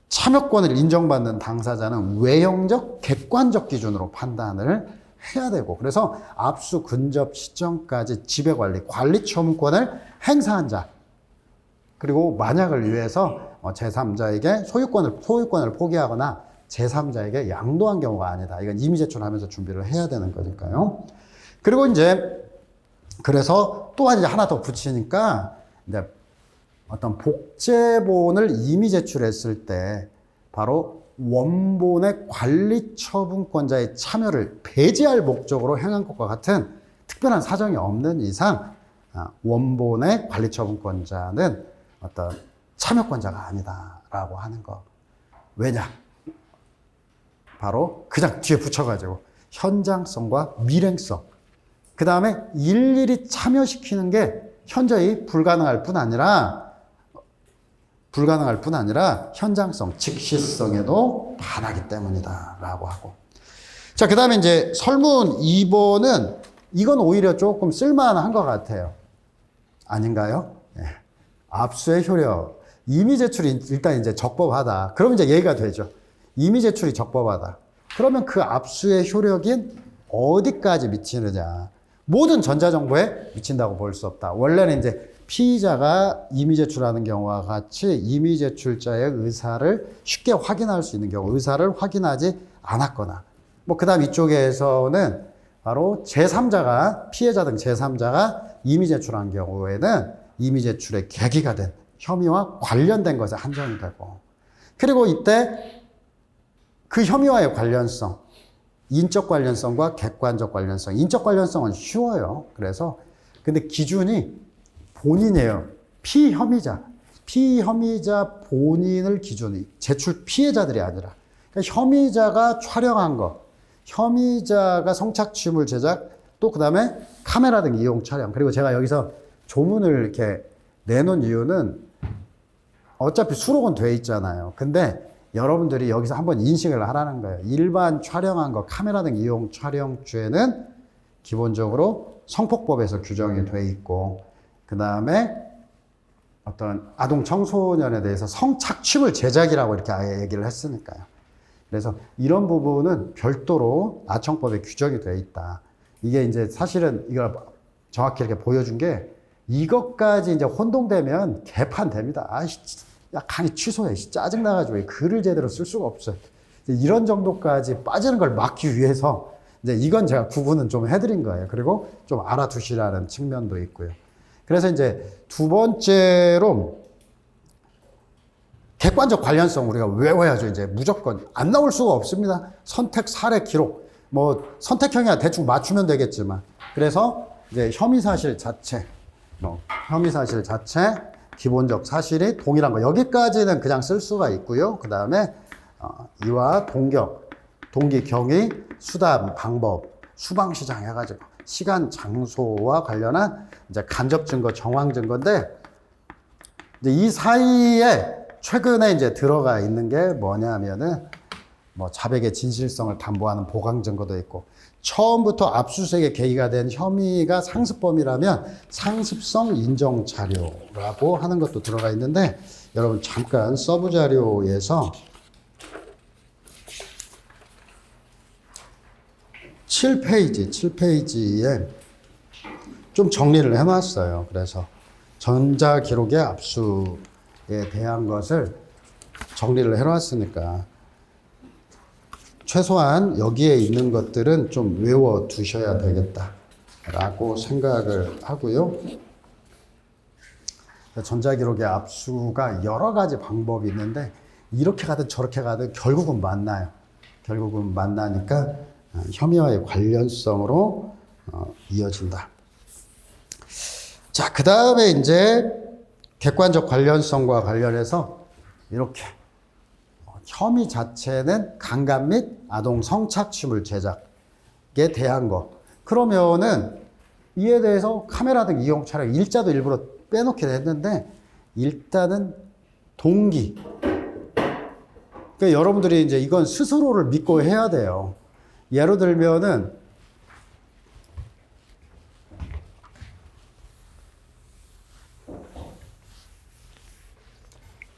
참여권을 인정받는 당사자는 외형적, 객관적 기준으로 판단을 해야 되고 그래서 압수 근접 시점까지 지배관리, 관리처분권을 행사한 자 그리고 만약을 위해서 제3자에게 소유권을 포기하거나 제3자에게 양도한 경우가 아니다. 이건 임의 제출하면서 준비를 해야 되는 거니까요. 그리고 이제 그래서 또한 이제 하나 더 붙이니까 이제 어떤 복제본을 임의 제출했을 때 바로 원본의 관리 처분권자의 참여를 배제할 목적으로 행한 것과 같은 특별한 사정이 없는 이상 원본의 관리 처분권자는 어떤 참여권자가 아니다라고 하는 거. 왜냐? 바로 그냥 뒤에 붙여가지고 현장성과 밀행성. 그 다음에 일일이 참여시키는 게 현저히 불가능할 뿐 아니라 현장성, 즉시성에도 반하기 때문이다 라고 하고. 자, 그 다음에 이제 설문 2번은 이건 오히려 조금 쓸만한 것 같아요. 아닌가요? 네. 압수의 효력. 임의 제출이 일단 이제 적법하다. 그러면 이제 얘기가 되죠. 임의 제출이 적법하다. 그러면 그 압수의 효력인 어디까지 미치느냐. 모든 전자정보에 미친다고 볼 수 없다. 원래는 이제 피의자가 임의 제출하는 경우와 같이 임의 제출자의 의사를 쉽게 확인할 수 있는 경우, 의사를 확인하지 않았거나, 그 다음 이쪽에서는 바로 제3자가, 피해자 등 제3자가 임의 제출한 경우에는 임의 제출의 계기가 된 혐의와 관련된 것에 한정이 되고, 그리고 이때 그 혐의와의 관련성, 인적 관련성과 객관적 관련성, 인적 관련성은 쉬워요. 그래서, 근데 기준이 본인이에요. 피혐의자 본인을 기준이 제출 피해자들이 아니라 그러니까 혐의자가 촬영한 거, 혐의자가 성착취물 제작, 또 그다음에 카메라 등 이용 촬영. 그리고 제가 여기서 조문을 이렇게 내놓은 이유는 어차피 수록은 돼 있잖아요. 근데 여러분들이 여기서 한번 인식을 하라는 거예요. 일반 촬영한 거, 카메라 등 이용 촬영죄는 기본적으로 성폭법에서 규정이 돼 있고, 그 다음에 어떤 아동 청소년에 대해서 성착취물 제작이라고 이렇게 아예 얘기를 했으니까요. 그래서 이런 부분은 별도로 아청법에 규정이 되어 있다. 이게 이제 사실은 이걸 정확히 이렇게 보여준 게 이것까지 이제 혼동되면 개판됩니다. 야, 강의 취소해. 짜증나가지고 글을 제대로 쓸 수가 없어요. 이런 정도까지 빠지는 걸 막기 위해서 이제 이건 제가 구분은 좀 해드린 거예요. 그리고 좀 알아두시라는 측면도 있고요. 그래서 이제 두 번째로 객관적 관련성 우리가 외워야죠. 이제 무조건 안 나올 수가 없습니다. 선택 사례 기록. 선택형이야 대충 맞추면 되겠지만. 그래서 이제 혐의 사실 자체, 기본적 사실이 동일한 거. 여기까지는 그냥 쓸 수가 있고요. 그 다음에 이와 동기, 경위, 수단, 방법, 수방시장 해가지고 시간, 장소와 관련한 이제 간접 증거, 정황 증거인데 이제 이 사이에 최근에 이제 들어가 있는 게 뭐냐면은 자백의 진실성을 담보하는 보강 증거도 있고, 처음부터 압수수색의 계기가 된 혐의가 상습범이라면 상습성 인정 자료라고 하는 것도 들어가 있는데, 여러분 잠깐 서브 자료에서 7페이지에 좀 정리를 해놨어요. 그래서 전자기록의 압수에 대한 것을 정리를 해놨으니까 최소한 여기에 있는 것들은 좀 외워두셔야 되겠다라고 생각을 하고요. 전자기록의 압수가 여러 가지 방법이 있는데 이렇게 가든 저렇게 가든 결국은 만나요. 결국은 만나니까 혐의와의 관련성으로 이어진다. 자, 그 다음에 이제 객관적 관련성과 관련해서 이렇게 혐의 자체는 강간 및 아동 성착취물 제작에 대한 거. 그러면은 이에 대해서 카메라 등 이용 촬영 일자도 일부러 빼놓게 됐는데 일단은 동기. 그러니까 여러분들이 이제 이건 스스로를 믿고 해야 돼요. 예를 들면은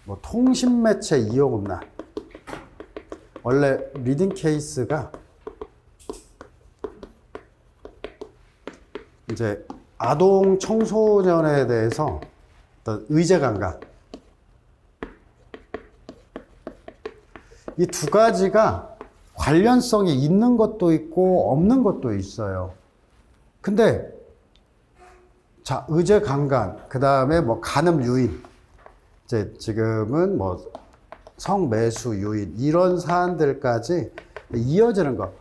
뭐 통신매체 이용 음란. 원래 리딩 케이스가 이제 아동 청소년에 대해서 어떤 의제 감각 이 두 가지가 관련성이 있는 것도 있고 없는 것도 있어요. 근데 자 의제 강간 그 다음에 뭐 간음 유인 이제 지금은 뭐 성매수 유인 이런 사안들까지 이어지는 거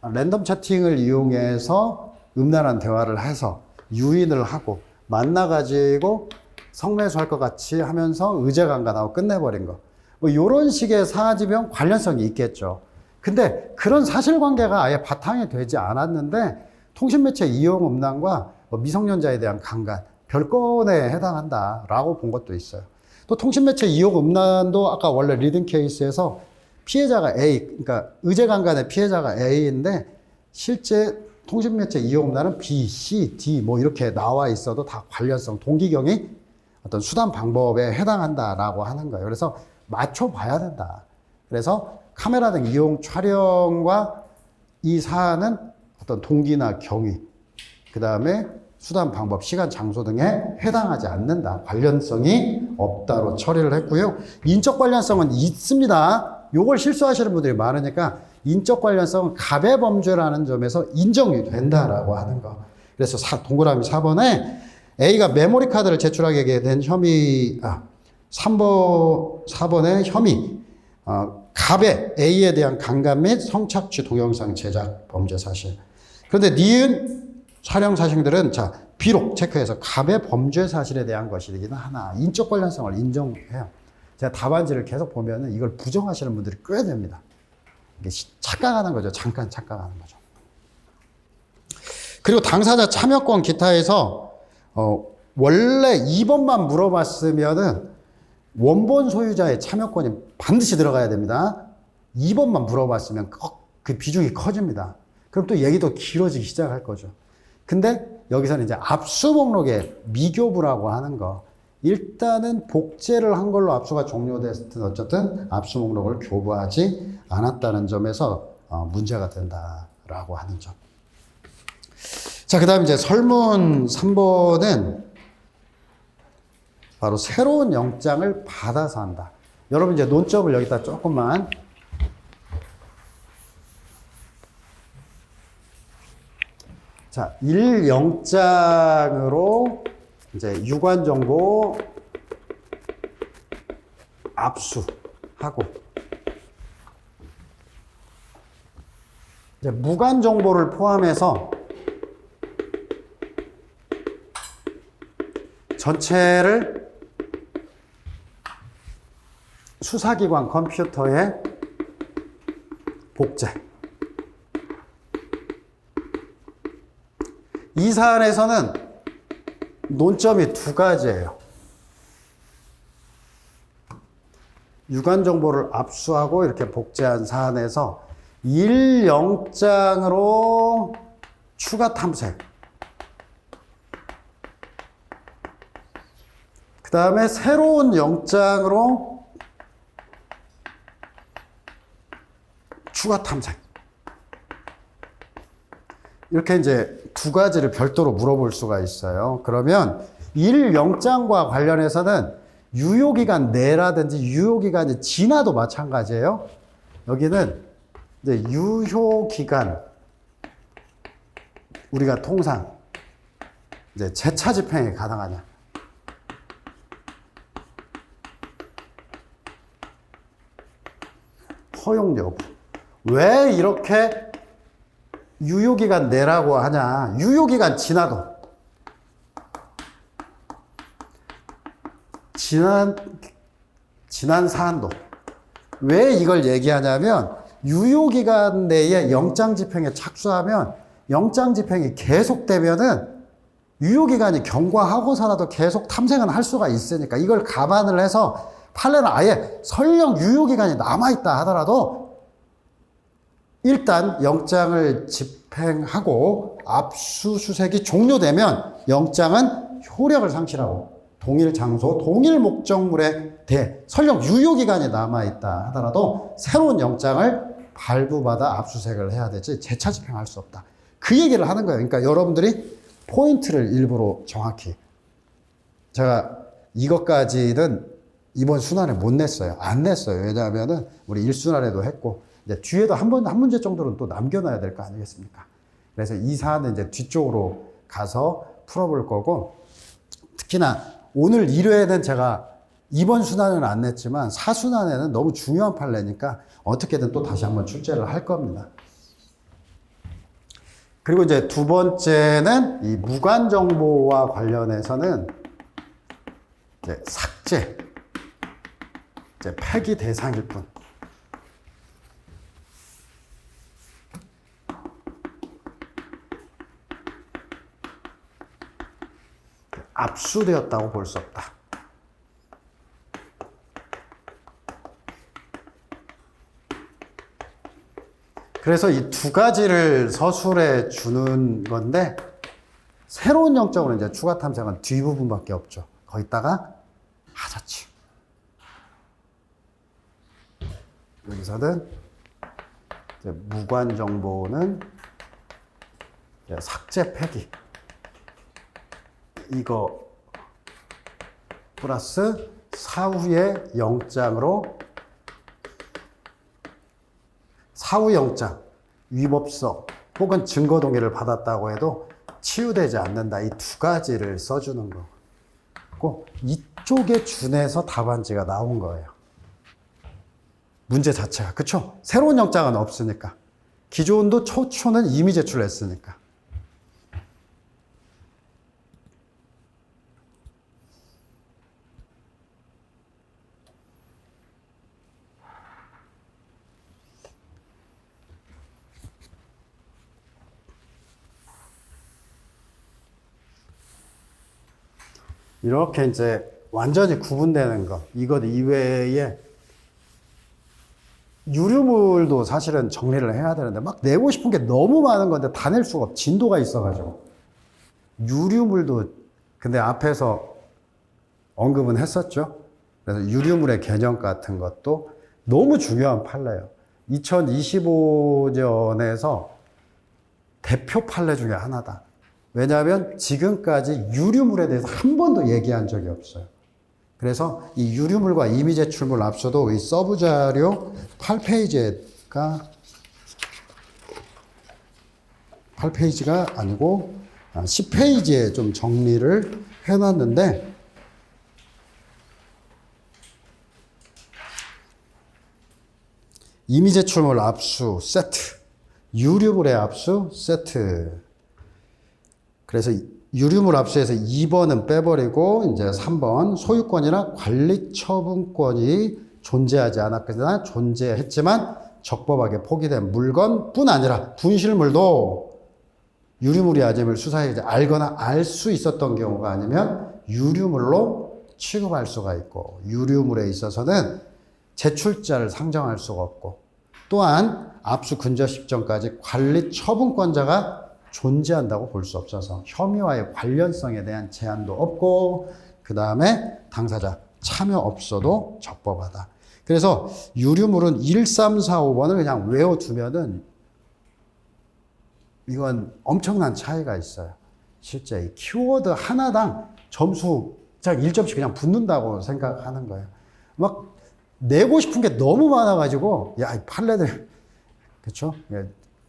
랜덤 채팅을 이용해서 음란한 대화를 해서 유인을 하고 만나가지고 성매수할 것 같이 하면서 의제 강간하고 끝내버린 거. 뭐 이런 식의 사지명 관련성이 있겠죠. 근데 그런 사실관계가 아예 바탕이 되지 않았는데 통신매체 이용 음란과 뭐 미성년자에 대한 강간 별건에 해당한다라고 본 것도 있어요. 또 통신매체 이용 음란도 아까 원래 리딩 케이스에서 피해자가 A, 그러니까 의제 강간의 피해자가 A인데 실제 통신매체 이용 음란은 B, C, D 뭐 이렇게 나와 있어도 다 관련성, 동기경이 어떤 수단 방법에 해당한다라고 하는 거예요. 그래서 맞춰봐야 된다. 그래서 카메라 등 이용 촬영과 이 사안은 어떤 동기나 경위, 그 다음에 수단 방법, 시간, 장소 등에 해당하지 않는다. 관련성이 없다로 처리를 했고요. 인적 관련성은 있습니다. 요걸 실수하시는 분들이 많으니까 인적 관련성은 가배 범죄라는 점에서 인정이 된다라고 하는 거. 그래서 동그라미 4번에 A가 메모리 카드를 제출하게 된 혐의, 4번의 혐의, 갑의 A에 대한 강간 및 성착취 동영상 제작 범죄 사실. 그런데 니은 촬영 사실들은 자, 비록 체크해서 갑의 범죄 사실에 대한 것이긴 하나 인적 관련성을 인정해요. 제가 답안지를 계속 보면은 이걸 부정하시는 분들이 꽤 됩니다. 이게 착각하는 거죠. 잠깐 착각하는 거죠. 그리고 당사자 참여권 기타에서 원래 2번만 물어봤으면은 원본 소유자의 참여권이 반드시 들어가야 됩니다. 2번만 물어봤으면 그 비중이 커집니다. 그럼 또 얘기도 길어지기 시작할 거죠. 근데 여기서는 이제 압수 목록에 미교부라고 하는 거. 일단은 복제를 한 걸로 압수가 종료됐든 어쨌든 압수 목록을 교부하지 않았다는 점에서 문제가 된다라고 하는 점. 자, 그 다음 이제 설문 3번은 바로 새로운 영장을 받아서 한다. 여러분 이제 논점을 여기다 조금만. 자, 1영장으로 이제 유관 정보 압수하고 이제 무관 정보를 포함해서 전체를 수사기관 컴퓨터에 복제. 이 사안에서는 논점이 두 가지예요. 유관 정보를 압수하고 이렇게 복제한 사안에서 1영장으로 추가 탐색. 그 다음에 새로운 영장으로 추가 탐색. 이렇게 이제 두 가지를 별도로 물어볼 수가 있어요. 그러면 1영장과 관련해서는 유효기간 내라든지 유효기간이 지나도 마찬가지예요. 여기는 이제 유효기간, 우리가 통상 이제 재차 집행이 가능하냐. 허용 여부. 왜 이렇게 유효기간 내라고 하냐. 유효기간 지나도. 지난 사한도. 왜 이걸 얘기하냐면 유효기간 내에 영장 집행에 착수하면 영장 집행이 계속되면은 유효기간이 경과하고서라도 계속 탐생은 할 수가 있으니까 이걸 감안을 해서 판례는 아예 설령 유효기간이 남아있다 하더라도 일단 영장을 집행하고 압수수색이 종료되면 영장은 효력을 상실하고 동일 장소, 동일 목적물에 대해 설령 유효기간이 남아있다 하더라도 새로운 영장을 발부받아 압수수색을 해야 되지 재차 집행할 수 없다. 그 얘기를 하는 거예요. 그러니까 여러분들이 포인트를 일부러 정확히. 제가 이것까지는 이번 순환에 못 냈어요. 안 냈어요. 왜냐하면은 우리 1순환에도 했고, 이제 뒤에도 한 문제 정도는 또 남겨놔야 될 거 아니겠습니까? 그래서 이 사안은 이제 뒤쪽으로 가서 풀어볼 거고, 특히나 오늘 1회는 제가 이번 순환은 안 냈지만 4순환에는 너무 중요한 판례니까 어떻게든 또 다시 한번 출제를 할 겁니다. 그리고 이제 두 번째는 이 무관 정보와 관련해서는 이제 삭제, 이제 폐기 대상일 뿐. 압수되었다고 볼 수 없다. 그래서 이 두 가지를 서술해 주는 건데, 새로운 영장으로 이제 추가 탐색은 뒷부분밖에 없죠. 거기다가 하자치. 여기서는 이제 무관 정보는 이제 삭제 폐기. 이거 플러스 사후의 영장으로 사후 영장, 위법성 혹은 증거 동의를 받았다고 해도 치유되지 않는다. 이 두 가지를 써주는 거고 이쪽에 준해서 답안지가 나온 거예요. 문제 자체가. 그쵸? 새로운 영장은 없으니까. 기존도 초초는 이미 제출했으니까. 이렇게 이제 완전히 구분되는 거. 이것 이외에 유류물도 사실은 정리를 해야 되는데 막 내고 싶은 게 너무 많은 건데 다 낼 수가 없어. 진도가 있어가지고. 유류물도 근데 앞에서 언급은 했었죠. 그래서 유류물의 개념 같은 것도 너무 중요한 판례예요. 2025년에서 대표 판례 중에 하나다. 왜냐하면 지금까지 유류물에 대해서 한 번도 얘기한 적이 없어요. 그래서 이 유류물과 이미 제출물 압수도 이 서브 자료 8페이지가 아니고 10페이지에 좀 정리를 해놨는데 이미 제출물 압수 세트, 유류물의 압수 세트. 그래서 유류물 압수에서 2번은 빼버리고 이제 3번 소유권이나 관리 처분권이 존재하지 않았거나 존재했지만 적법하게 포기된 물건뿐 아니라 분실물도 유류물이 아님을 수사에 알거나 알 수 있었던 경우가 아니면 유류물로 취급할 수가 있고 유류물에 있어서는 제출자를 상정할 수가 없고 또한 압수 근저 시점까지 관리 처분권자가 존재한다고 볼 수 없어서 혐의와의 관련성에 대한 제한도 없고 그 다음에 당사자 참여 없어도 적법하다. 그래서 유류물은 1, 3, 4, 5번을 그냥 외워두면은 이건 엄청난 차이가 있어요. 실제 이 키워드 하나당 점수 딱 1점씩 그냥 붙는다고 생각하는 거예요. 막 내고 싶은 게 너무 많아가지고 야, 이 판례들 그렇죠?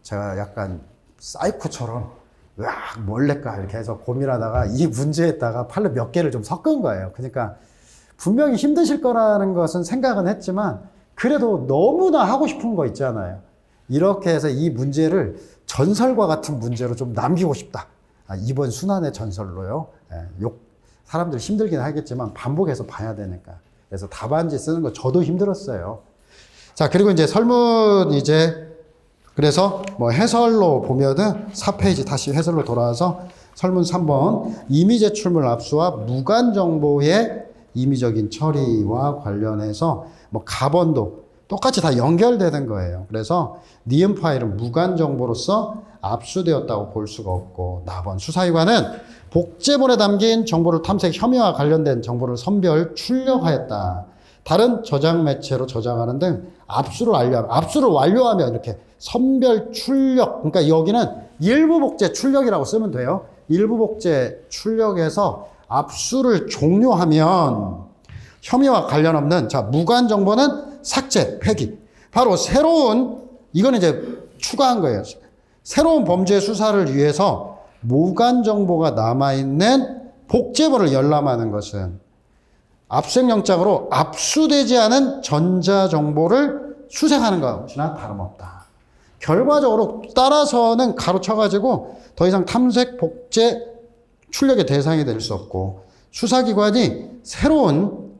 제가 약간 사이코처럼 으악 뭘 낼까 이렇게 해서 고민하다가 이 문제에다가 판례 몇 개를 좀 섞은 거예요. 그러니까 분명히 힘드실 거라는 것은 생각은 했지만 그래도 너무나 하고 싶은 거 있잖아요. 이렇게 해서 이 문제를 전설과 같은 문제로 좀 남기고 싶다. 이번 순환의 전설로요. 사람들 힘들긴 하겠지만 반복해서 봐야 되니까. 그래서 답안지 쓰는 거 저도 힘들었어요. 자, 그리고 이제 설문 그래서 뭐 해설로 보면은 4페이지 다시 해설로 돌아와서 설문 3번 이미 제출물 압수와 무관 정보의 임의적인 처리와 관련해서 뭐 가번도 똑같이 다 연결되는 거예요. 그래서 니은 파일은 무관 정보로서 압수되었다고 볼 수가 없고, 나번 수사기관은 복제본에 담긴 정보를 탐색 혐의와 관련된 정보를 선별 출력하였다. 다른 저장 매체로 저장하는 등 압수를 완료하면 이렇게 선별 출력, 그러니까 여기는 일부 복제 출력이라고 쓰면 돼요. 일부 복제 출력해서 압수를 종료하면 혐의와 관련 없는, 자, 무관 정보는 삭제, 폐기. 바로 새로운, 이건 이제 추가한 거예요. 새로운 범죄 수사를 위해서 무관 정보가 남아있는 복제본을 열람하는 것은 압수영장으로 압수되지 않은 전자정보를 수색하는 것이나 다름없다. 결과적으로 따라서는 가로쳐가지고 더 이상 탐색, 복제, 출력의 대상이 될 수 없고, 수사기관이 새로운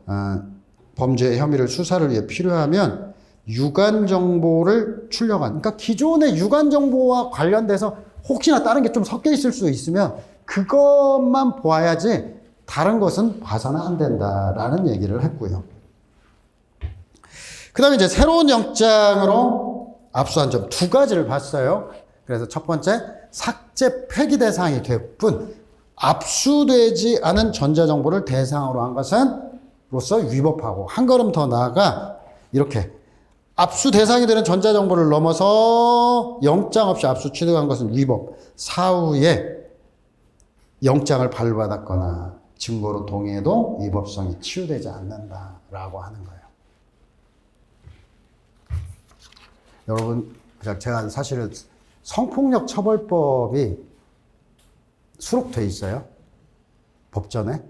범죄 혐의를 수사를 위해 필요하면 유관 정보를 출력한, 그러니까 기존의 유관 정보와 관련돼서 혹시나 다른 게 좀 섞여 있을 수 있으면 그것만 보아야지 다른 것은 봐서는 안 된다라는 얘기를 했고요. 그 다음에 이제 새로운 영장으로 압수한 점 두 가지를 봤어요. 그래서 첫 번째, 삭제 폐기 대상이 될 뿐 압수되지 않은 전자정보를 대상으로 한 것은로서 위법하고, 한 걸음 더 나아가 이렇게 압수 대상이 되는 전자정보를 넘어서 영장 없이 압수 취득한 것은 위법, 사후에 영장을 발부받았거나 증거로 동의해도 위법성이 치유되지 않는다라고 하는 거예요. 여러분, 제가 사실은 성폭력 처벌법이 수록돼 있어요. 법전에.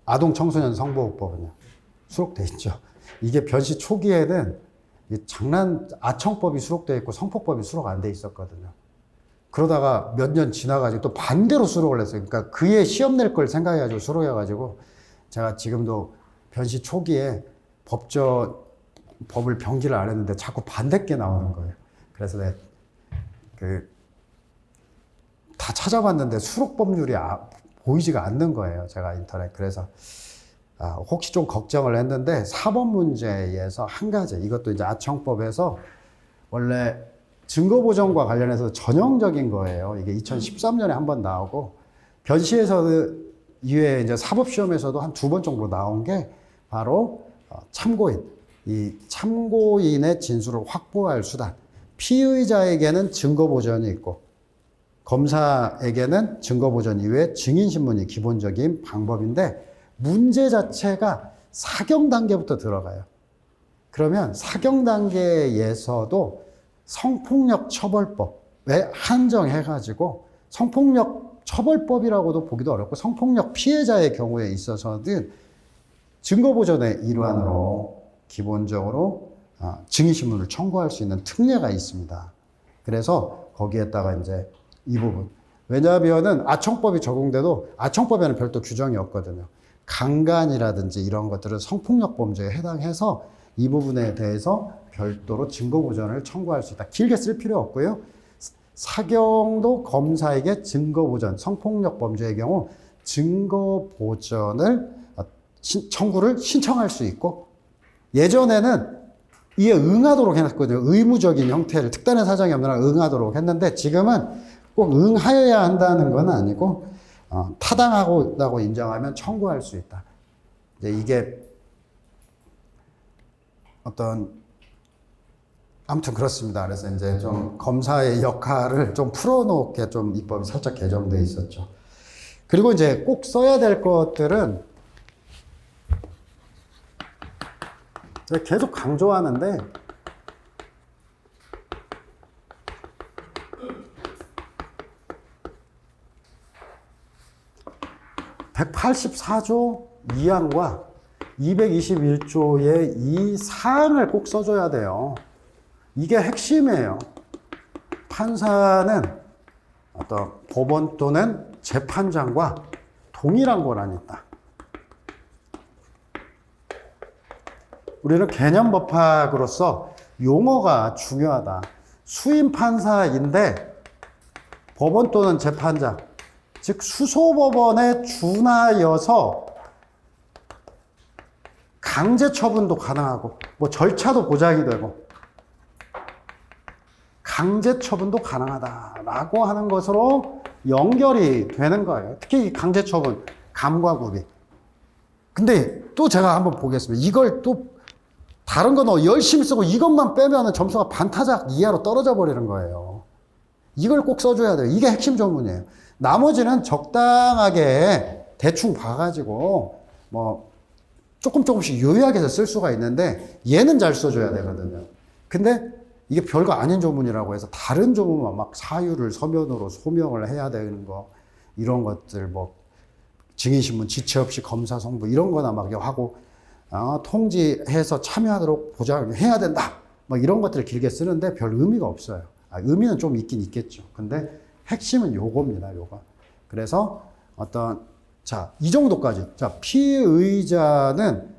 아동 청소년 성보호법은요. 수록돼 있죠. 이게 변시 초기에는 아청법이 수록돼 있고 성폭법이 수록 안 돼 있었거든요. 그러다가 몇 년 지나가지고 또 반대로 수록을 했어요. 그러니까 그에 시험 낼 걸 생각해가지고 수록해가지고, 제가 지금도 변시 초기에 법을 병기를 안 했는데 자꾸 반대께 나오는 거예요. 그래서 내가 다 찾아봤는데 수록 법률이 보이지가 않는 거예요. 제가 인터넷. 그래서 혹시 좀 걱정을 했는데, 4번 문제에서 한 가지, 이것도 이제 아청법에서 원래 증거보전과 관련해서 전형적인 거예요. 이게 2013년에 한 번 나오고, 변시에서 이외에 이제 사법시험에서도 한 2번 정도 나온 게 바로 참고인. 이 참고인의 진술을 확보할 수단. 피의자에게는 증거보전이 있고, 검사에게는 증거보전 이외에 증인신문이 기본적인 방법인데, 문제 자체가 사경 단계부터 들어가요. 그러면 사경 단계에서도 성폭력 처벌법에 한정해가지고, 성폭력 처벌법이라고도 보기도 어렵고, 성폭력 피해자의 경우에 있어서는 증거보전의 일환으로 기본적으로 증인신문을 청구할 수 있는 특례가 있습니다. 그래서 거기에다가 이제 이 부분. 왜냐하면은 아청법이 적용돼도 아청법에는 별도 규정이 없거든요. 강간이라든지 이런 것들은 성폭력 범죄에 해당해서 이 부분에 대해서 별도로 증거보전을 청구할 수 있다. 길게 쓸 필요 없고요. 사경도 검사에게 증거보전, 성폭력 범죄의 경우 증거보전을 청구를 신청할 수 있고, 예전에는 이에 응하도록 해놨거든요. 의무적인 형태를, 특단의 사정이 없는 한 응하도록 했는데, 지금은 꼭 응하여야 한다는 건 아니고, 타당하다고 인정하면 청구할 수 있다. 이제 이게 아무튼 그렇습니다. 그래서 이제 좀 검사의 역할을 좀 풀어놓게 좀 입법이 살짝 개정돼 있었죠. 그리고 이제 꼭 써야 될 것들은 계속 강조하는데, (184조) 2항과 221조의 이 사항을 꼭 써줘야 돼요. 이게 핵심이에요. 판사는 어떤 법원 또는 재판장과 동일한 권한이 있다. 우리는 개념 법학으로서 용어가 중요하다. 수임 판사인데 법원 또는 재판장, 즉 수소법원에 준하여서 강제 처분도 가능하고 뭐 절차도 보장이 되고 강제 처분도 가능하다라고 하는 것으로 연결이 되는 거예요. 특히 강제 처분, 감과 구비. 근데 또 제가 한번 보겠습니다. 이걸 또 다른 거 열심히 쓰고 이것만 빼면 점수가 반타작 이하로 떨어져 버리는 거예요. 이걸 꼭 써줘야 돼요. 이게 핵심 조문이에요. 나머지는 적당하게 대충 봐가지고 뭐 조금씩 요약해서 쓸 수가 있는데 얘는 잘 써줘야 되거든요. 근데 이게 별거 아닌 조문이라고 해서 다른 조문만 막 사유를 서면으로 소명을 해야 되는 거 이런 것들 뭐 증인신문 지체 없이 검사 송부 이런 거나 막 하고 통지해서 참여하도록 보장해야 된다. 뭐 이런 것들을 길게 쓰는데 별 의미가 없어요. 의미는 좀 있긴 있겠죠. 근데 핵심은 요겁니다. 요거. 그래서 자, 이 정도까지. 자, 피의자는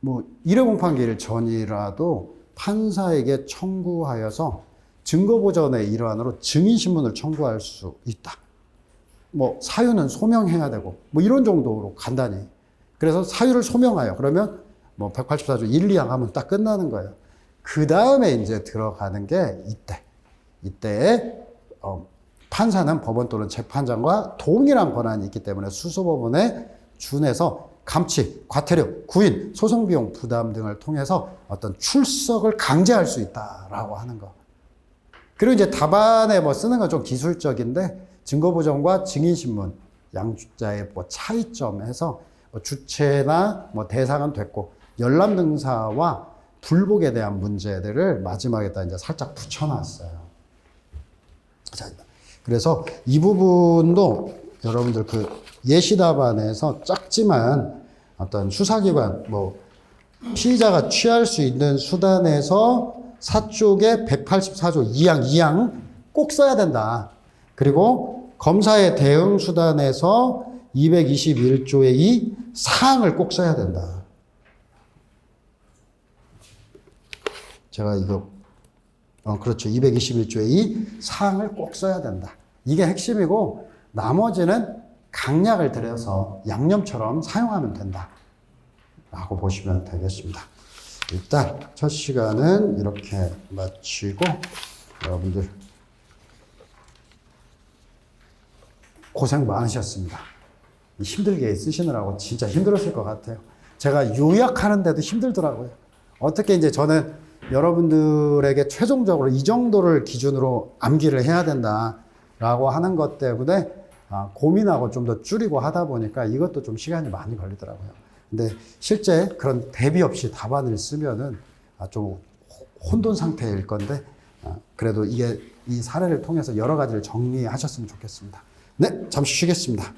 뭐 1회 공판기일 전이라도 판사에게 청구하여서 증거보전의 일환으로 증인신문을 청구할 수 있다. 뭐 사유는 소명해야 되고 뭐 이런 정도로 간단히. 그래서 사유를 소명하여 그러면 뭐 184조 1, 2항 하면 딱 끝나는 거예요. 그 다음에 이제 들어가는 게 이때에 판사는 법원 또는 재판장과 동일한 권한이 있기 때문에 수소법원에 준해서 감치, 과태료, 구인, 소송비용 부담 등을 통해서 어떤 출석을 강제할 수 있다라고 하는 거. 그리고 이제 답안에 뭐 쓰는 건 좀 기술적인데 증거보전과 증인신문 양자의 뭐 차이점에서 뭐 주체나 뭐 대상은 됐고 열람등사와 불복에 대한 문제들을 마지막에다 이제 살짝 붙여놨어요. 자, 그래서 이 부분도 여러분들 그 예시답안에서 작지만 어떤 수사기관 뭐 피의자가 취할 수 있는 수단에서 사쪽에 184조 2항 꼭 써야 된다. 그리고 검사의 대응 수단에서 221조의 2 사항을 꼭 써야 된다. 제가 이거 그렇죠. 221조의 2 사항을 꼭 써야 된다. 이게 핵심이고 나머지는 강약을 들여서 양념처럼 사용하면 된다. 라고 보시면 되겠습니다. 일단 첫 시간은 이렇게 마치고 여러분들 고생 많으셨습니다. 힘들게 쓰시느라고 진짜 힘들었을 것 같아요. 제가 요약하는데도 힘들더라고요. 어떻게 이제 저는 여러분들에게 최종적으로 이 정도를 기준으로 암기를 해야 된다라고 하는 것 때문에 고민하고 좀 더 줄이고 하다 보니까 이것도 좀 시간이 많이 걸리더라고요. 근데 실제 그런 대비 없이 답안을 쓰면은 좀 혼돈 상태일 건데 그래도 이게 이 사례를 통해서 여러 가지를 정리하셨으면 좋겠습니다. 네, 잠시 쉬겠습니다.